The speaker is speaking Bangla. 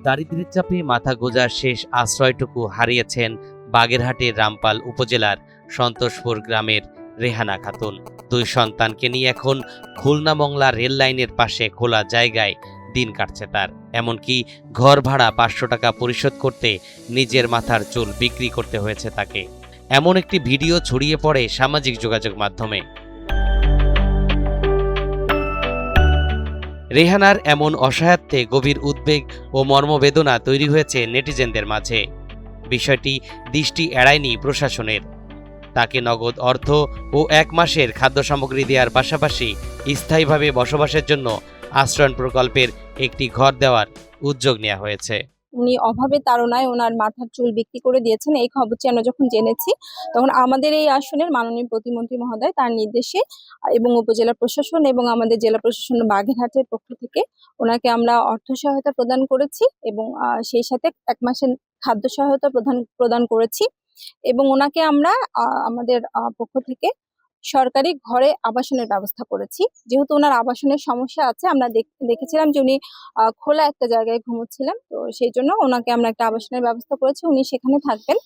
দারিদ্র্যের চাপে মাথা গোঁজার শেষ আশ্রয়টুকু হারিয়েছেন বাগেরহাটের রামপাল উপজেলার সন্তোষপুর গ্রামের রেহানা খাতুন। দুই সন্তানকে নিয়ে এখন খুলনা মংলা রেল লাইনের পাশে খোলা জায়গায় দিন কাটছে তার। এমনকি ঘর ভাড়া 500 টাকা পরিশোধ করতে নিজের মাথার চুল বিক্রি করতে হয়েছে তাকে। এমন একটি ভিডিও ছড়িয়ে পড়ে সামাজিক যোগাযোগ মাধ্যমে। রেহানার এমন অসহায়ত্বে গভীর উদ্বেগ ও মর্মবেদনা তৈরি হয়েছে নেটিজেনদের মাঝে। বিষয়টি দৃষ্টি এড়ায়নি প্রশাসনের। তাকে নগদ অর্থ ও 1 মাসের খাদ্য সামগ্রী দেওয়ার পাশাপাশি স্থায়ীভাবে বসবাসের জন্য আশ্রয়ণ প্রকল্পের একটি ঘর দেওয়ার উদ্যোগ নেওয়া হয়েছে। উনি অভাবে তাড়নায় ওনার মাথার চুল বিক্রি করে দিয়েছেন। এই খবরটি আমরা যখন জেনেছি তখন আমাদের এই আসনের মাননীয় প্রতিমন্ত্রী মহোদয় তার নির্দেশে এবং উপজেলা প্রশাসন এবং আমাদের জেলা প্রশাসন বাগেরহাটের পক্ষ থেকে ওনাকে আমরা অর্থ সহায়তা প্রদান করেছি এবং সেই সাথে 1 মাসের খাদ্য সহায়তা প্রদান করেছি এবং ওনাকে আমরা আমাদের পক্ষ থেকে সরকারি ঘরে আবাসনের ব্যবস্থা করেছি। যেহেতু ওনার আবাসনের সমস্যা আছে, আমরা দেখেছিলাম যে উনি খোলা একটা জায়গায় ঘুমোচ্ছিলেন, তো সেই জন্য ওনাকে আমরা একটা আবাসনের ব্যবস্থা করেছি, উনি সেখানে থাকবেন।